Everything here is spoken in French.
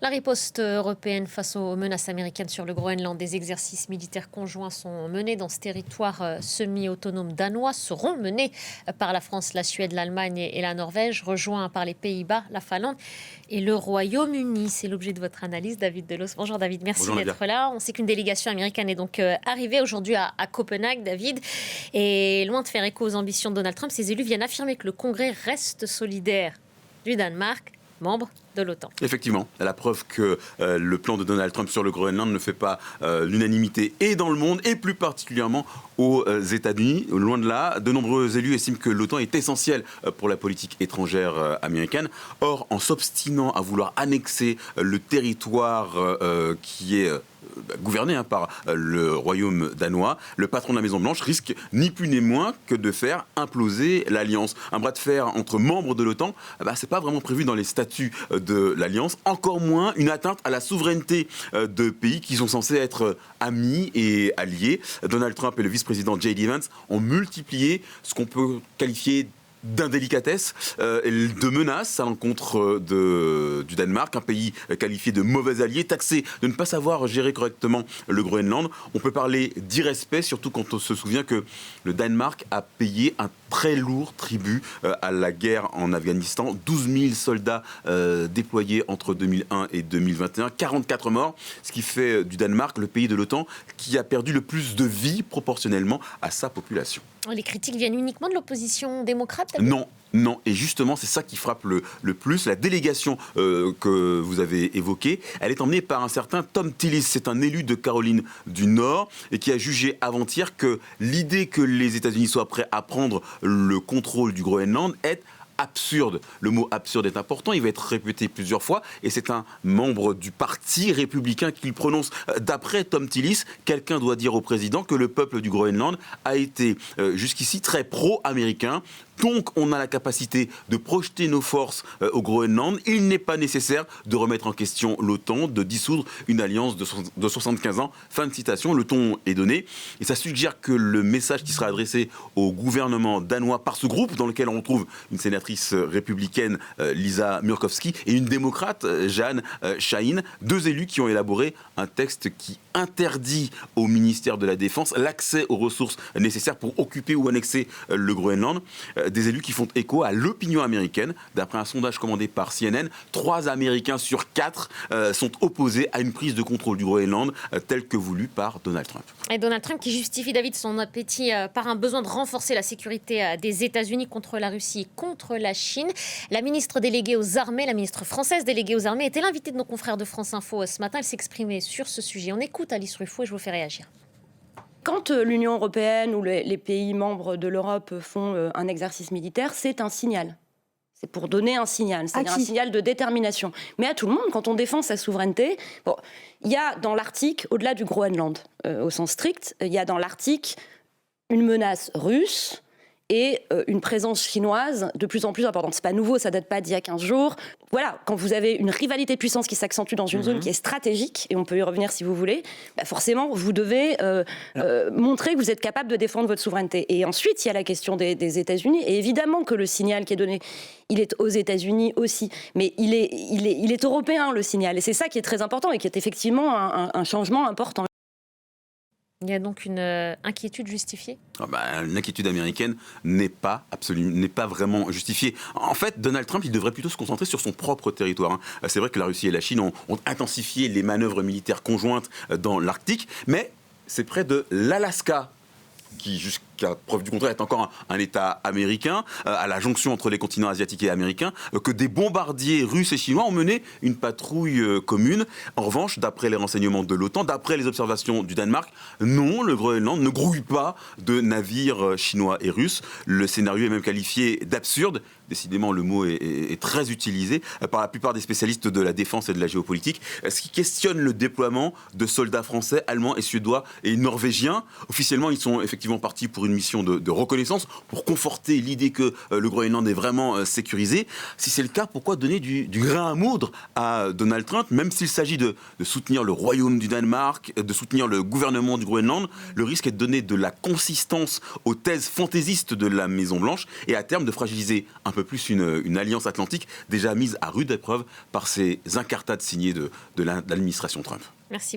La riposte européenne face aux menaces américaines sur le Groenland, des exercices militaires conjoints sont menés dans ce territoire semi-autonome danois, seront menés par la France, la Suède, l'Allemagne et la Norvège, rejoints par les Pays-Bas, la Finlande et le Royaume-Uni. C'est l'objet de votre analyse, David Delos. Bonjour David, merci d'être là. On sait qu'une délégation américaine est donc arrivée aujourd'hui à Copenhague, David. Et loin de faire écho aux ambitions de Donald Trump, ces élus viennent affirmer que le Congrès reste solidaire du Danemark, membre de l'OTAN. Effectivement, la preuve que le plan de Donald Trump sur le Groenland ne fait pas l'unanimité et dans le monde et plus particulièrement aux États-Unis. Loin de là, de nombreux élus estiment que l'OTAN est essentielle pour la politique étrangère américaine. Or, en s'obstinant à vouloir annexer le territoire qui est gouverné par le royaume danois, le patron de la Maison-Blanche risque ni plus ni moins que de faire imploser l'alliance. Un bras de fer entre membres de l'OTAN, c'est pas vraiment prévu dans les statuts de l'alliance, encore moins une atteinte à la souveraineté de pays qui sont censés être amis et alliés. Donald Trump et le vice-président J.D. Vance ont multiplié ce qu'on peut qualifier d'indélicatesse et de menaces à l'encontre du Danemark, un pays qualifié de mauvais allié, taxé de ne pas savoir gérer correctement le Groenland. On peut parler d'irrespect, surtout quand on se souvient que le Danemark a payé un très lourd tribut à la guerre en Afghanistan. 12 000 soldats déployés entre 2001 et 2021, 44 morts, ce qui fait du Danemark le pays de l'OTAN qui a perdu le plus de vies proportionnellement à sa population. Les critiques viennent uniquement de l'opposition démocrate? Non, et justement, c'est ça qui frappe le plus. La délégation que vous avez évoquée, elle est emmenée par un certain Tom Tillis. C'est un élu de Caroline du Nord et qui a jugé avant-hier que l'idée que les États-Unis soient prêts à prendre le contrôle du Groenland est absurde. Le mot absurde est important, il va être répété plusieurs fois et c'est un membre du parti républicain qui le prononce. D'après Tom Tillis, quelqu'un doit dire au président que le peuple du Groenland a été jusqu'ici très pro-américain. Donc, on a la capacité de projeter nos forces au Groenland. Il n'est pas nécessaire de remettre en question l'OTAN, de dissoudre une alliance de 75 ans. Fin de citation, le ton est donné. Et ça suggère que le message qui sera adressé au gouvernement danois par ce groupe, dans lequel on retrouve une sénatrice républicaine, Lisa Murkowski, et une démocrate, Jeanne Shaheen, deux élus qui ont élaboré un texte qui interdit au ministère de la Défense l'accès aux ressources nécessaires pour occuper ou annexer le Groenland. Des élus qui font écho à l'opinion américaine. D'après un sondage commandé par CNN, 3 Américains sur 4 sont opposés à une prise de contrôle du Groenland telle que voulue par Donald Trump. Et Donald Trump qui justifie, David, son appétit par un besoin de renforcer la sécurité des États-Unis contre la Russie et contre la Chine. La ministre déléguée aux armées, la ministre française déléguée aux armées, était l'invitée de nos confrères de France Info ce matin. Elle s'exprimait sur ce sujet. On écoute Alice Ruffo et je vous fais réagir. Quand l'Union européenne ou les pays membres de l'Europe font un exercice militaire, c'est un signal. C'est pour donner un signal, c'est-à-dire un signal de détermination. Mais à tout le monde, quand on défend sa souveraineté, il y a dans l'Arctique, au-delà du Groenland, au sens strict, il y a dans l'Arctique une menace russe et une présence chinoise de plus en plus importante. C'est pas nouveau, ça date pas d'il y a 15 jours. Voilà, quand vous avez une rivalité de puissance qui s'accentue dans une zone qui est stratégique, et on peut y revenir si vous voulez, forcément, vous devez montrer que vous êtes capable de défendre votre souveraineté. Et ensuite, il y a la question des États-Unis. Et évidemment que le signal qui est donné, il est aux États-Unis aussi. Mais il est européen, le signal. Et c'est ça qui est très important et qui est effectivement un changement important. Il y a donc une inquiétude justifiée ? L'inquiétude américaine n'est pas vraiment justifiée. En fait, Donald Trump, il devrait plutôt se concentrer sur son propre territoire. C'est vrai que la Russie et la Chine ont intensifié les manœuvres militaires conjointes dans l'Arctique, mais c'est près de l'Alaska qui, jusqu'à preuve du contraire, est encore un État américain, à la jonction entre les continents asiatiques et américains, que des bombardiers russes et chinois ont mené une patrouille commune. En revanche, d'après les renseignements de l'OTAN, d'après les observations du Danemark, non, le Groenland ne grouille pas de navires chinois et russes. Le scénario est même qualifié d'absurde. Décidément, le mot est très utilisé par la plupart des spécialistes de la défense et de la géopolitique, ce qui questionne le déploiement de soldats français, allemands et suédois et norvégiens. Officiellement, ils sont effectivement partis pour une une mission de reconnaissance pour conforter l'idée que le Groenland est vraiment sécurisé. Si c'est le cas, pourquoi donner du grain à moudre à Donald Trump, même s'il s'agit de soutenir le Royaume du Danemark, de soutenir le gouvernement du Groenland? Le risque est de donner de la consistance aux thèses fantaisistes de la Maison-Blanche et à terme de fragiliser un peu plus une alliance atlantique déjà mise à rude épreuve par ces incartades signées de l'administration Trump. Merci.